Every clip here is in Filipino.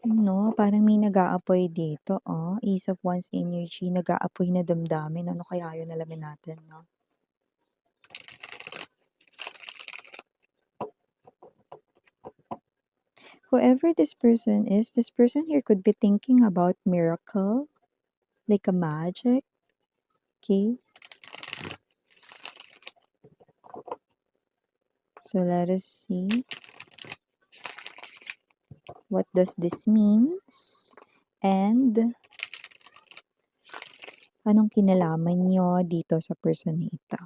No, parang may nag-aapoy dito, Ace of Wands energy, nag-aapoy na damdamin. Ano kaya yun, alamin natin, 'no? Whoever this person here could be thinking about miracle, like a magic, okay? So let us see what does this means and anong kinalaman niyo dito sa person na ito.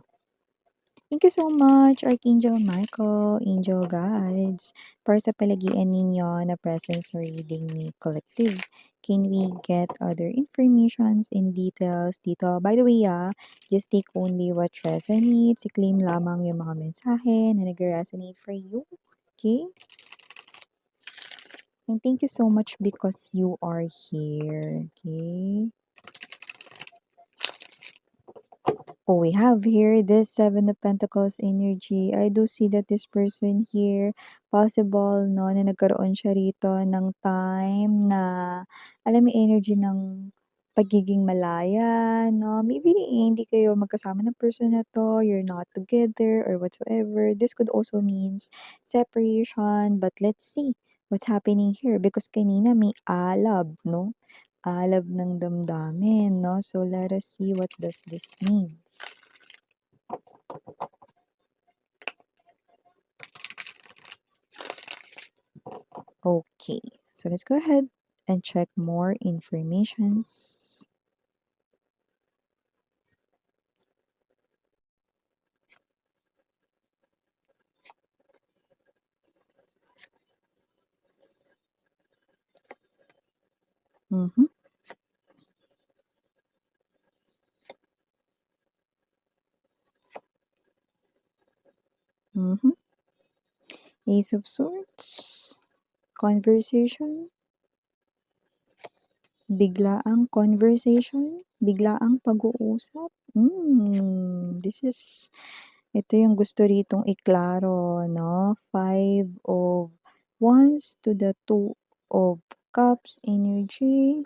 Thank you so much, Archangel Michael, Angel Guides, para sa palagian ninyo na presence reading ni Collective. Can we get other informations and details dito? By the way, just take only what resonates. I-claim lamang yung mga mensahe na nag-resonate for you. Okay? And thank you so much because you are here. Okay? Oh, we have here this Seven of Pentacles energy. I do see that this person here, possible, no, na nagkaroon siya rito ng time na, alam mo, energy ng pagiging malaya, no? Maybe hindi kayo magkasama ng person na to, you're not together or whatsoever. This could also means separation, but let's see what's happening here because kanina may alab, no? Alab ng damdamin, no? So let us see what does this mean. Okay, so let's go ahead and check more informations. Mm-hmm. Mm-hmm. Ace of Swords. Conversation. Biglaang conversation. Biglaang pag-uusap. Ito yung gusto ritong iklaro, no? Five of Wands to the Two of Cups energy.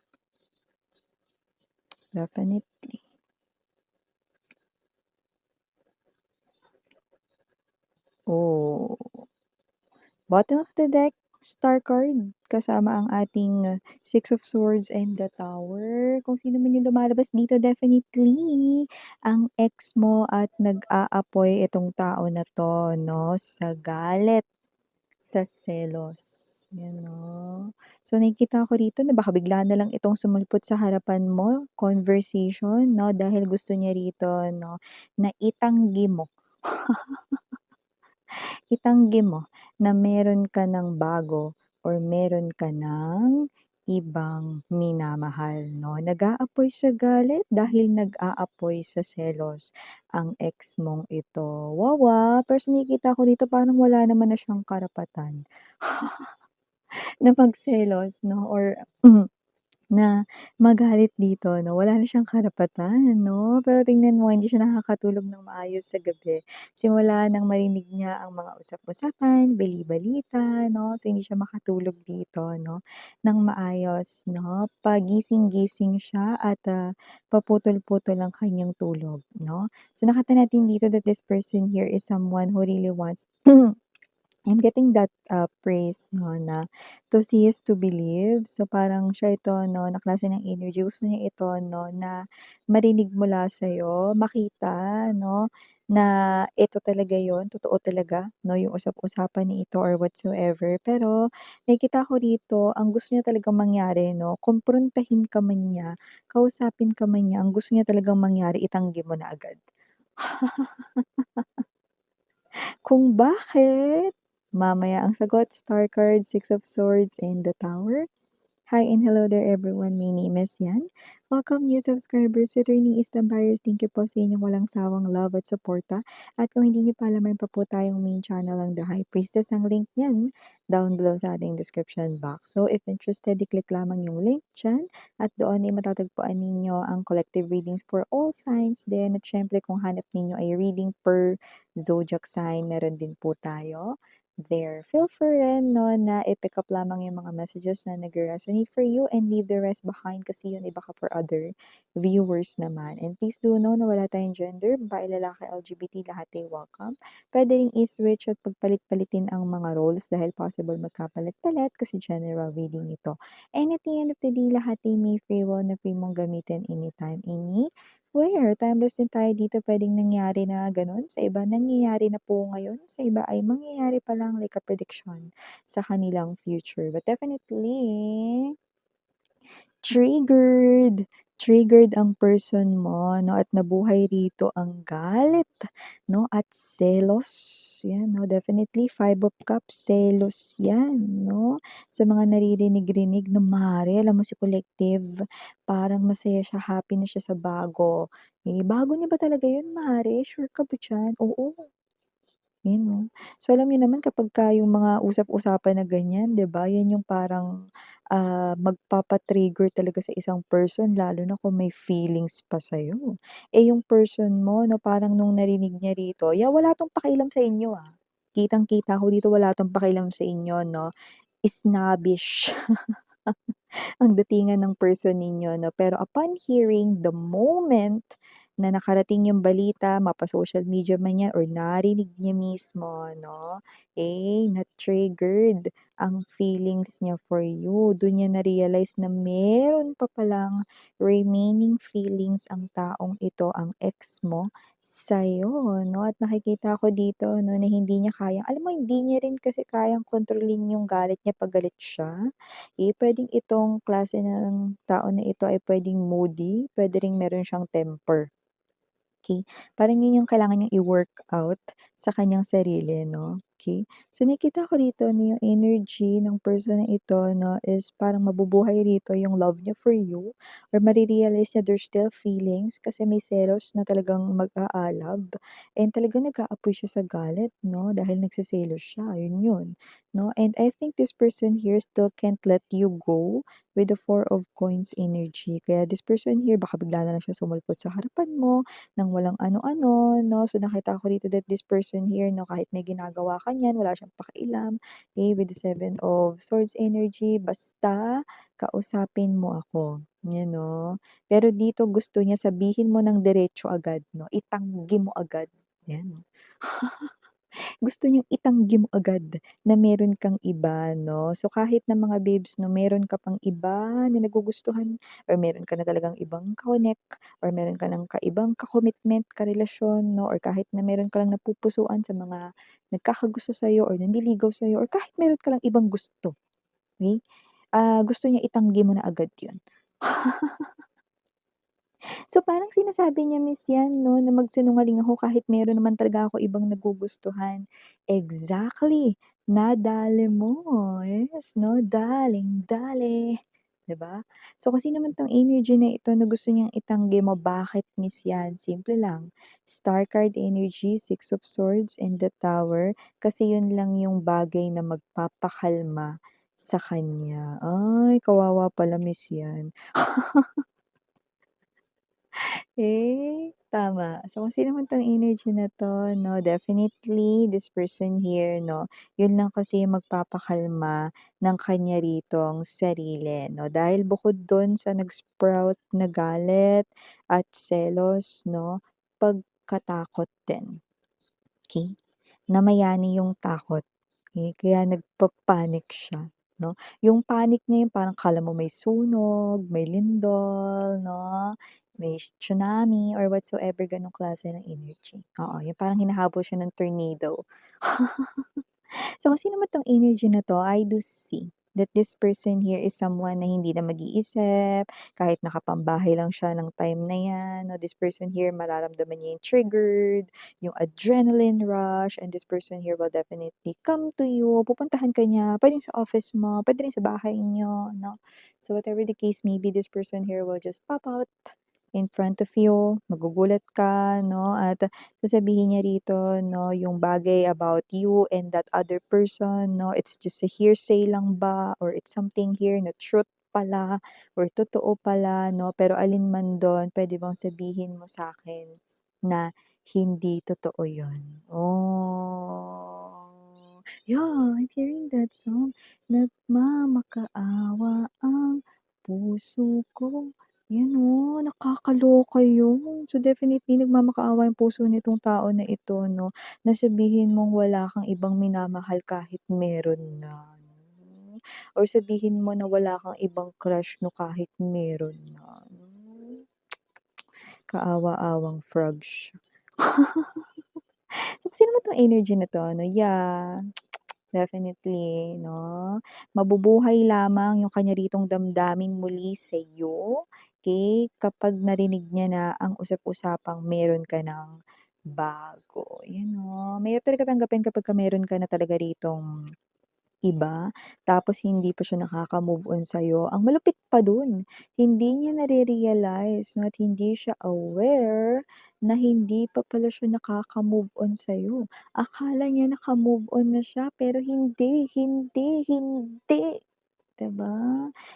Definitely. Oh. Bottom of the deck, star card, kasama ang ating Six of Swords and the Tower. Kung sino man yung lumalabas dito, definitely ang ex mo at nag-aapoy itong tao na to, no? Sa galit, sa selos. Yan, no? So, nakikita ko rito na baka bigla na lang itong sumulpot sa harapan mo, conversation, no? Dahil gusto niya rito, no? Na itanggi mo. Itanggi mo na meron ka ng bago or meron ka ng ibang minamahal, 'no? Nag-aapoy sa galit dahil nag-aapoy sa selos ang ex mong ito. Wawa, pero sa nakikita ko dito parang wala naman na siyang karapatan na magselos, 'no, or na magalit dito 'no, wala na siyang karapatan 'no. Pero tingnan mo hindi siya nakakatulog ng maayos sa gabi. Simula nang marinig niya ang mga usap-usapan, bali-balita 'no, so hindi siya makatulog dito 'no, ng maayos 'no. Pagising-gising siya at, paputol-putol ang kanyang tulog 'no. So nakita natin dito that this person here is someone who really wants I'm getting that, praise 'no, na to see is to believe. So, parang siya ito 'no, na klase ng energy. Gusto niya ito 'no, na marinig mula sa'yo, makita 'no, na ito talaga yon totoo talaga 'no, yung usap-usapan na ito or whatsoever. Pero nakikita ko rito, ang gusto niya talagang mangyari 'no, kumprontahin ka man niya, kausapin ka man niya, ang gusto niya talagang mangyari itanggi mo na agad. Kung bakit? Mamaya ang sagot, Star card, Six of Swords, and the Tower. Hi and hello there everyone, my name is Yan. Welcome new subscribers, returning Eastern buyers. Thank you po sa inyong walang sawang love at suporta. At kung hindi niyo pa alam, mayroon pa po tayong main channel ang The High Priestess. Ang link niyan down below sa ating description box. So if interested, i-click lamang yung link dyan at doon ay matatagpuan ninyo ang collective readings for all signs din. At syempre kung hanap ninyo ay reading per zodiac sign, meron din po tayo. there. Feel free rin 'no na i-pick up lamang yung mga messages na nagre-resonate for you and leave the rest behind kasi yun iba ka for other viewers naman. And please do know na wala tayong gender, babae, lalaki, LGBT, lahat ay welcome. Puwede ring i-switch at pagpalit-palitin ang mga roles dahil possible magkapalit-palit kasi general reading ito. And at the end of the day, lahat ay may free will na free mong gamitin anytime, anywhere. Timeless din tayo dito, puwedeng nangyari na gano'n, sa iba nangyayari na po ngayon, sa iba ay mangyayari pa lang like a prediction sa kanilang future. But definitely triggered, triggered ang person mo 'no at nabuhay rito ang galit 'no at selos, 'yan 'no, definitely Five of Cups, selos 'yan 'no. Sa mga naririnig-rinig na maaari alam mo si Collective, parang masaya siya, happy na siya sa bago. Eh, bago niya ba talaga 'yun maaari? Sure ka ba diyan? Oo. Yun 'no. So, alam niyo naman kapagka yung mga usap-usapan na ganyan 'di ba, yan yung parang, magpapa-trigger talaga sa isang person lalo na kung may feelings pa sa'yo. Eh, yung person mo 'no, parang nung narinig niya rito, wala 'tong pakialam sa inyo, Kitang-kita ko dito wala 'tong pakialam sa inyo 'no, snobbish. Ang datingan ng person ninyo 'no. Pero upon hearing the moment na nakarating yung balita mapa-social media man 'yan or narinig niya mismo 'no, eh, na-triggered ang feelings niya for you. Dun niya na-realize na meron pa palang remaining feelings ang taong ito, ang ex mo, sa'yo 'no. At nakikita ko dito 'no na hindi niya kayang alam mo hindi niya rin kasi kayang kontrolin yung galit niya 'pag galit siya. Puwedeng itong klase ng tao na ito ay puwedeng moody, puwede ring meron siyang temper. Okay, parang yun yung kailangan niyang i-workout sa kanyang sarili 'no, okay. So nakikita ko rito na yung energy ng person na ito 'no is parang mabubuhay rito yung love niya for you or mare-realize niya there's still feelings kasi may selos na talagang mag-aalab and talagang nag-aapoy siya sa galit 'no dahil nagseselos siya, yun yun 'no. And I think this person here still can't let you go with the Four of Coins energy. Kaya this person here baka bigla na lang siya sumulpot sa harapan mo ng walang ano-ano 'no. So, nakita ko rito that this person here 'no, kahit may ginagawa ka niyan wala siyang pakialam, with the Seven of Swords energy, basta kausapin mo ako, 'yan 'no. Pero dito gusto niya sabihin mo ng diretso agad 'no, itanggi mo agad, 'yan 'no. Gusto niyang itanggi mo agad na meron kang iba 'no. So, kahit na mga babes 'no, meron ka pang iba na nagugustuhan or meron ka na talagang ibang ka-connect or meron ka ng ibang ka-commitment, karelasyon 'no, or kahit na meron ka lang napupusuan sa mga nagkakagusto sa'yo or nanliligaw sa'yo or kahit meron ka lang ibang gusto, okey? Gusto niya itanggi mo na agad 'yun. So, parang sinasabi niya miss 'yan 'no, na magsinungaling ako kahit meron naman talaga ako ibang nagugustuhan. Exactly, nadali mo, yes 'no, daling-dali, 'di ba? So, kasi naman 'tong energy na ito na gusto niyang itanggi mo, bakit miss 'yan? Simple lang, Star card energy, Six of Swords and the Tower, kasi 'yun lang yung bagay na magpapakalma sa kanya. Ay, kawawa pala miss 'yan. Tama. So, kung sino man 'tong energy na 'to 'no, definitely this person here 'no, yun lang kasi yung magpapakalma ng kanya ritong sarili 'no. Dahil bukod dun sa nag-sprout na galit at selos 'no, pagkatakot din, okey? Na mayani yung takot, kaya nagpa-panic siya 'no. Yung panic niya yung parang akala mo may sunog, may lindol 'no, may tsunami or whatsoever ganong klase ng energy, oo, yung parang hinahabol siya ng tornado. So, kung sino man 'tong energy na 'to, I do see that this person here is someone na hindi na mag-iisip, kahit nakapambahay lang siya ng time na 'yan 'no, this person here mararamdaman niya yung triggered, yung adrenaline rush, and this person here will definitely come to you, pupuntahan ka niya, puwedeng sa office mo, puwede rin sa bahay niyo 'no. So, whatever the case may be, this person here will just pop out in front of you, magugulat ka 'no, at sasabihin niya rito 'no, yung bagay about you and that other person 'no, it's just a hearsay lang ba or it's something here na truth pala or totoo pala 'no, pero alin man dun puwede bang sabihin mo sa'kin na hindi totoo yun? Oh. Yeah, I'm hearing that song. Nagmamakaawa ang puso ko. Yan oh, nakakaloka yun. So definitely nagmamakaawa yung puso nitong tao na ito 'no, na sabihin mong wala kang ibang minamahal kahit meron na, 'no, or sabihin mo na wala kang ibang crush 'no, kahit meron na, 'no. Kaawa-awang frog siya. So, sino ba 'tong energy na 'to 'no? Yeah. Definitely 'no, mabubuhay lamang yung kanya ritong damdamin muli sa'yo, okey, kapag narinig niya na ang usap-usapang meron ka ng bago, yun 'no. Mahirap talaga tanggapin kapagka meron ka na talaga ritong iba, tapos hindi pa siya nakaka-move on sa'yo. Ang malupit pa dun, hindi niya nare-realize 'no at hindi siya aware na hindi pa pala siya nakaka-move on sa'yo. Akala niya naka-move on na siya pero hindi, hindi, hindi. 'Di ba?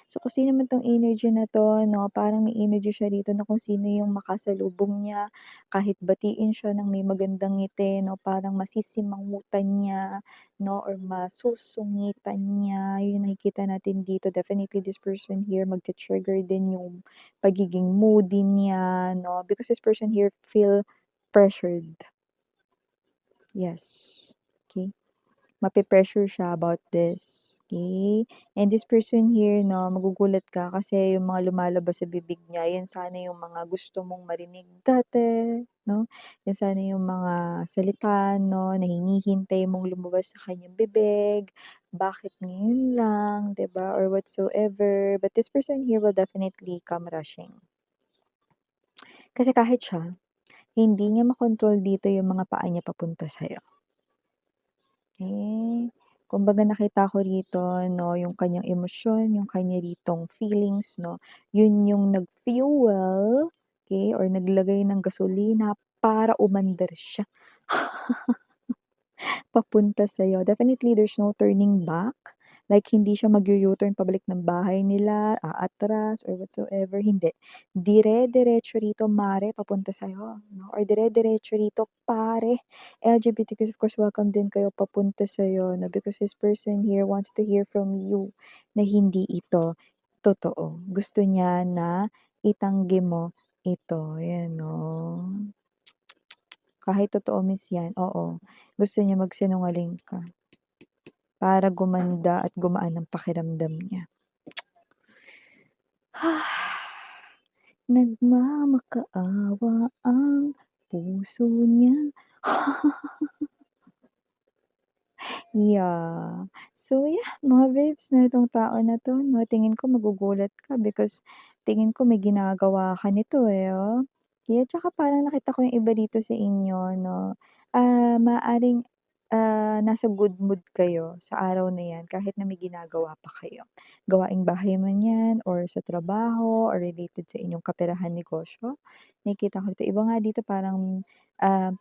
So, kung sino man 'tong energy na 'to 'no, parang may energy siya rito na kung sino yung makasalubong niya, kahit batiin siya ng may magandang ngiti 'no, parang masisimangutan niya 'no, or masusungitan niya, yun yung nakikita natin dito. Definitely this person here magti-trigger din yung pagiging moody niya 'no, because this person here feel pressured. Yes, okey. Mape-pressure siya about this, okay. And this person here 'no, magugulat ka kasi yung mga lumalabas sa bibig niya, yan sana yung mga gusto mong marinig dati 'no. Yan sana yung mga salita 'no, na hinihintay mong lumabas sa kanyang bibig. Bakit ngayon lang, 'di ba, or whatsoever. But this person here will definitely come rushing. Kasi kahit siya, hindi niya makontrol dito yung mga paa niya papunta sa'yo. Kumbaga nakita ko rito 'no, yung kanyang emosyon, yung kanya ritong feelings 'no, yun yung nag-fuel, okey, or naglagay ng gasolina para umandar siya. Papunta sa'yo. Definitely there's no turning back, like hindi siya magyu-U-turn pabalik ng bahay nila, aatras or whatsoever, hindi. Dire-diretso rito mare papunta sa'yo 'no, or dire-diretso rito pare. LGBTQs of course welcome din kayo papunta sa'yo 'no, because this person here wants to hear from you na hindi ito totoo. Gusto niya na itanggi mo ito, ayan 'no. Kahit totoo miss yan, oo. Gusto niya magsinungaling ka para gumanda at gumaan ang pakiramdam niya. Nagmamakaawa ang puso niya. Yeah. So yeah, mga babes 'no, itong tao na 'to 'no, tingin ko magugulat ka because tingin ko may ginagawa ka nito, eh, oh. Yeah, tsaka parang nakita ko yung iba dito sa inyo 'no, maaaring, nasa good mood kayo sa araw na 'yan kahit na may ginagawa pa kayo. Gawaing bahay man 'yan or sa trabaho or related sa inyong kaperahan, negosyo. Nakikita ko dito, iba nga dito parang,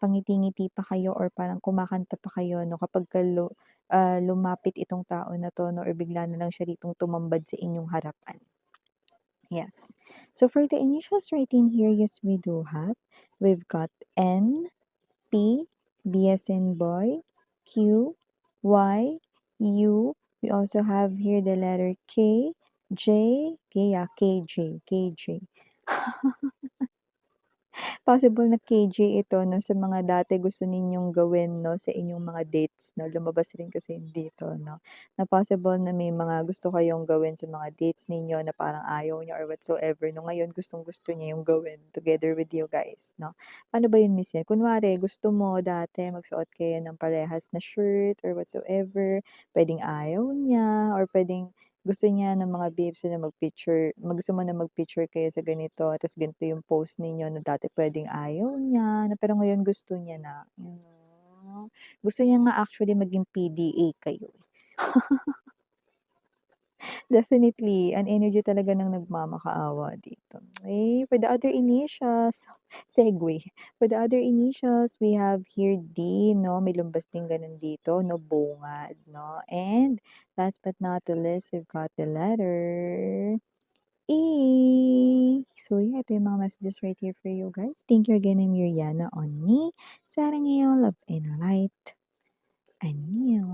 pangiti-ngiti pa kayo or parang kumakanta pa kayo 'no kapagka lumapit itong tao na 'to 'no or bigla na lang siya ritong tumambad sa inyong harapan. Yes. So for the initials right in here, yes, we do have. We've got N, P, B as in boy, Q, Y, U. We also have here the letter K, J, okay, yeah, KJ, KJ. Possible na KJ ito 'no, sa mga dati gusto ninyong gawin 'no, sa inyong mga dates 'no, lumabas rin kasi dito 'no, na possible na may mga gusto kayong gawin sa mga dates ninyo na parang ayaw niya or whatsoever 'no, ngayon gustong-gusto niya yung gawin together with you guys 'no. Paano ba yun miss yan? Kunwari gusto mo dati magsuot kayo ng parehas na shirt or whatsoever, puwedeng ayaw niya or puwedeng gusto niya ng mga babes na gusto mo na mag-picture kayo sa ganito ta's ganito yung post ninyo na dati puwedeng ayaw niya na pero ngayon gusto niya na, Gusto niya nga actually maging PDA kayo, eh. Definitely, an energy talaga ng nagmamakaawa dito. Eh, for the other initials, segue. For the other initials, we have here D 'no, may lumbas din gano'n dito 'no, bungad 'no, and last but not the least, we've got the letter E. So yeah, ito yung mga messages right here for you guys. Thank you again, I'm Miriana Onni. Sarangayo, love and light. Annyeong.